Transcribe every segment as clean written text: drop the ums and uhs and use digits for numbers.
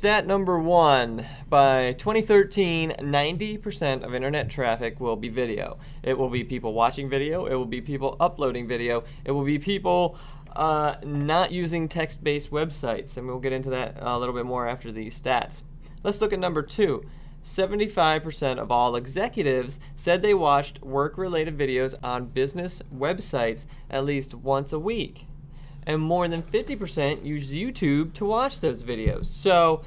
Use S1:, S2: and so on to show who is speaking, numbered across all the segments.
S1: stat number 1, by 2013, 90% of internet traffic will be video. It will be people watching video, it will be people uploading video, it will be people not using text-based websites, and we'll get into that a little bit more after these stats. Let's look at number 2. 75% of all executives said they watched work-related videos on business websites at least once a week. And more than 50% use YouTube to watch those videos. So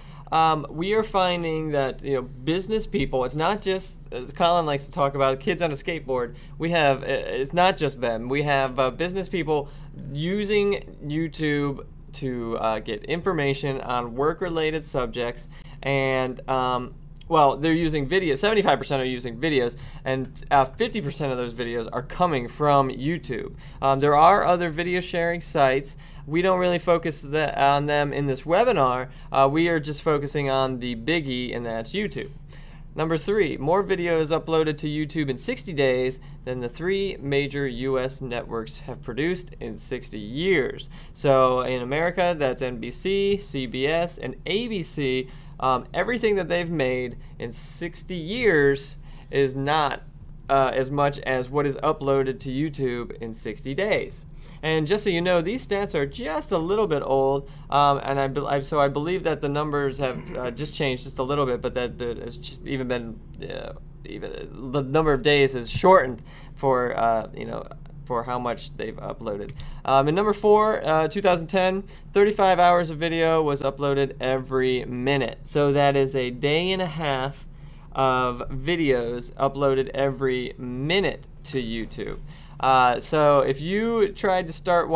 S1: we are finding that business people, it's not just, as Colin likes to talk about, kids on a skateboard. It's not just them. We have business people using YouTube to get information on work-related subjects, and well, they're using videos. 75% are using videos, and 50% of those videos are coming from YouTube. There are other video sharing sites. We don't really focus on them in this webinar. We are just focusing on the biggie, and that's YouTube. Number 3, more videos uploaded to YouTube in 60 days than the 3 major US networks have produced in 60 years. So in America, that's NBC, CBS, and ABC. Everything that they've made in 60 years is not as much as what is uploaded to YouTube in 60 days. And just so you know, these stats are just a little bit old, and so I believe that the numbers have just changed just a little bit, but that it's even been even the number of days has shortened for for how much they've uploaded. And number 4, 2010, 35 hours of video was uploaded every minute. So that is a day and a half of videos uploaded every minute to YouTube. So if you tried to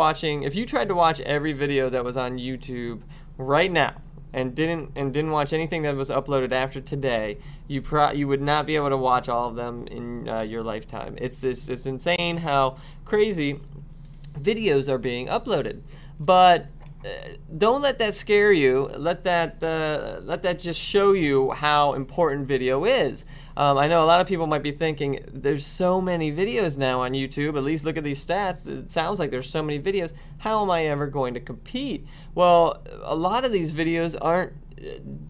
S1: watch every video that was on YouTube right now, and didn't watch anything that was uploaded after today, you would not be able to watch all of them in your lifetime. It's insane how crazy videos are being uploaded. But don't let that scare you. Let that just show you how important video is. I know a lot of people might be thinking, there's so many videos now on YouTube, at least look at these stats, it sounds like there's so many videos, how am I ever going to compete? Well, a lot of these videos aren't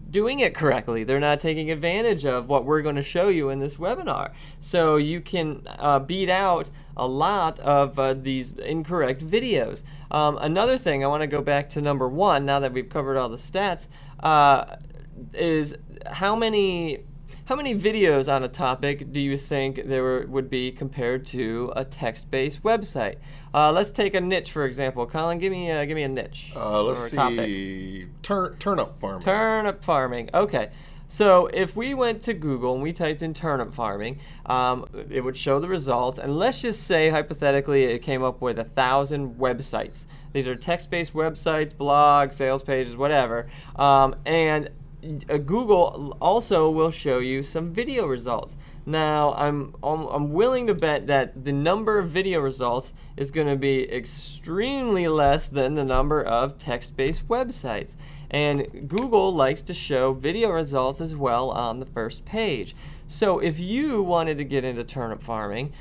S1: doing it correctly. They're not taking advantage of what we're going to show you in this webinar. So you can beat out a lot of these incorrect videos. Another thing, I want to go back to number 1, now that we've covered all the stats, is how many videos on a topic do you think there would be compared to a text-based website? Let's take a niche, for example. Colin, give me a niche.
S2: Let's see. Turnip farming.
S1: Turnip farming. Okay. So if we went to Google and we typed in turnip farming, it would show the results. And let's just say, hypothetically, it came up with 1,000 websites. These are text-based websites, blogs, sales pages, whatever. And Google also will show you some video results. Now, I'm willing to bet that the number of video results is going to be extremely less than the number of text-based websites. And Google likes to show video results as well on the first page. So if you wanted to get into turnip farming,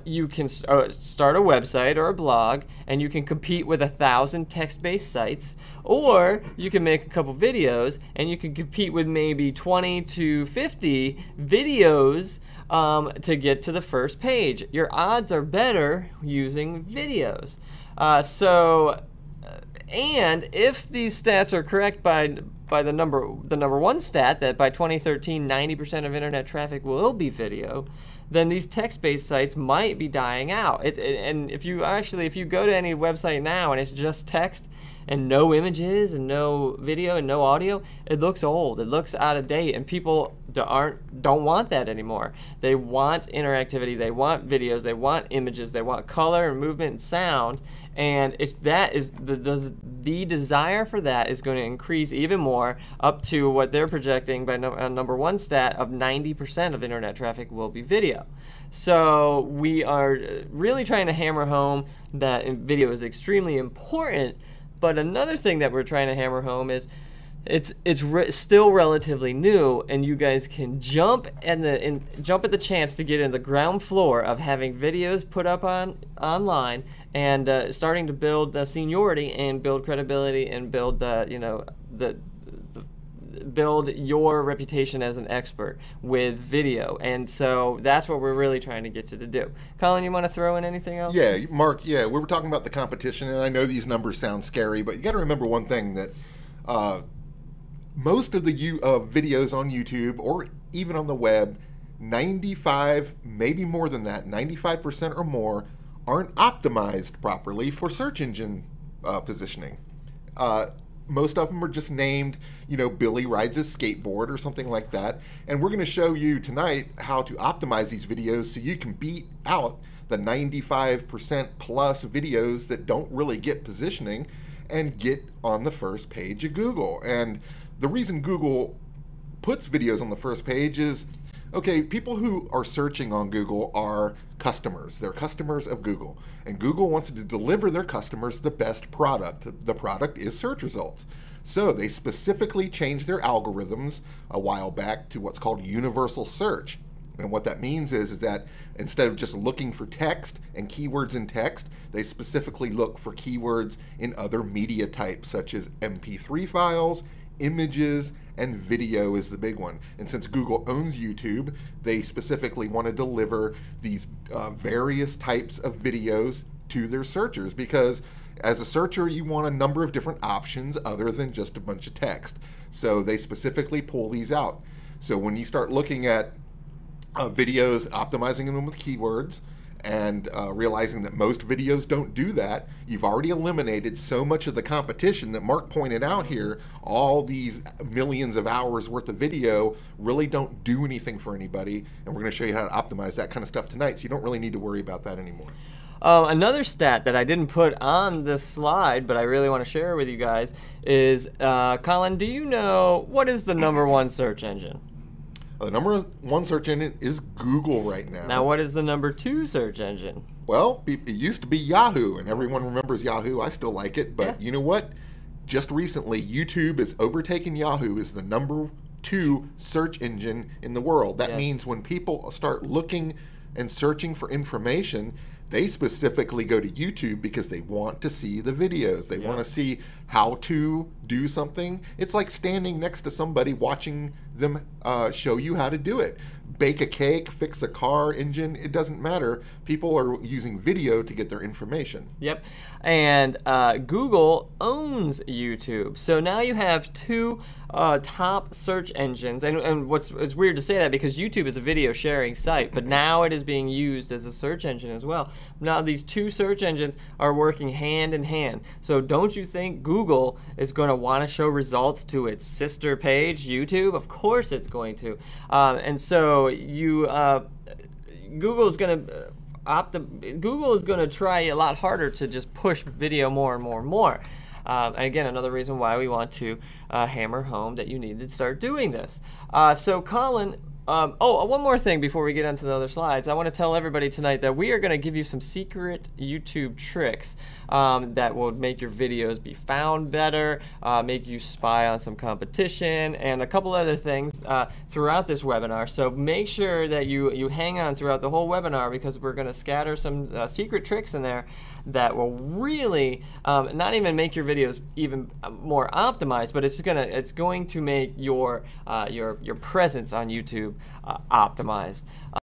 S1: you can start a website or a blog, and you can compete with 1,000 text-based sites, or you can make a couple videos, and you can compete with maybe 20 to 50 videos to get to the first page. Your odds are better using videos. And if these stats are correct by the number 1 stat, that by 2013 90% of internet traffic will be video, then these text-based sites might be dying out. And if you go to any website now and it's just text and no images and no video and no audio, it looks old, it looks out of date, and people don't want that anymore. They want interactivity, they want videos, they want images, they want color and movement and sound. And if that is the desire for that is going to increase even more, up to what they're projecting by number 1 stat of 90% of internet traffic will be video. So we are really trying to hammer home that video is extremely important. But another thing that we're trying to hammer home is it's still relatively new, and you guys can jump at the chance to get in the ground floor of having videos put up online and starting to build seniority and build credibility and build build your reputation as an expert with video. And so that's what we're really trying to get you to do. Colin, you want to throw in anything else?
S2: Yeah, Mark, yeah, we were talking about the competition, and I know these numbers sound scary, but you got to remember one thing, that most of the videos on YouTube or even on the web, 95, maybe more than that, 95% or more, aren't optimized properly for search engine positioning. Most of them are just named, you know, Billy rides his skateboard or something like that. And we're going to show you tonight how to optimize these videos so you can beat out the 95% plus videos that don't really get positioning and get on the first page of Google. And the reason Google puts videos on the first page is, okay, people who are searching on Google are customers. They're customers of Google. And Google wants to deliver their customers the best product. The product is search results. So they specifically changed their algorithms a while back to what's called universal search. And what that means is that instead of just looking for text and keywords in text, they specifically look for keywords in other media types, such as MP3 files, images, and video is the big one. And since Google owns YouTube, they specifically want to deliver these various types of videos to their searchers, because as a searcher, you want a number of different options other than just a bunch of text. So they specifically pull these out. So when you start looking at videos, optimizing them with keywords, and realizing that most videos don't do that, you've already eliminated so much of the competition that Mark pointed out here. All these millions of hours worth of video really don't do anything for anybody, and we're going to show you how to optimize that kind of stuff tonight, so you don't really need to worry about that anymore.
S1: Another stat that I didn't put on this slide, but I really want to share with you guys is, Colin, do you know what is the #1 search engine?
S2: The #1 search engine is Google right now.
S1: Now, what is the #2 search engine?
S2: Well, it used to be Yahoo, and everyone remembers Yahoo. I still like it, but you know what? Just recently, YouTube has overtaken Yahoo as the #2 search engine in the world. That means when people start looking and searching for information, they specifically go to YouTube because they want to see the videos. They want to see how to do something. It's like standing next to somebody watching them show you how to do it. Bake a cake, fix a car engine, it doesn't matter. People are using video to get their information.
S1: Yep. And Google owns YouTube. So now you have two top search engines. And it's weird to say that because YouTube is a video sharing site, but now it is being used as a search engine as well. Now these two search engines are working hand in hand. So don't you think Google is going to want to show results to its sister page, YouTube? Of course it's going to. And so Google is going to try a lot harder to just push video more and more and more. And again, another reason why we want to hammer home that you need to start doing this. So Colin, one more thing before we get onto the other slides. I want to tell everybody tonight that we are going to give you some secret YouTube tricks that will make your videos be found better, make you spy on some competition, and a couple other things throughout this webinar. So make sure that you hang on throughout the whole webinar, because we're going to scatter some secret tricks in there that will really not even make your videos even more optimized, but it's going to make your presence on YouTube optimized.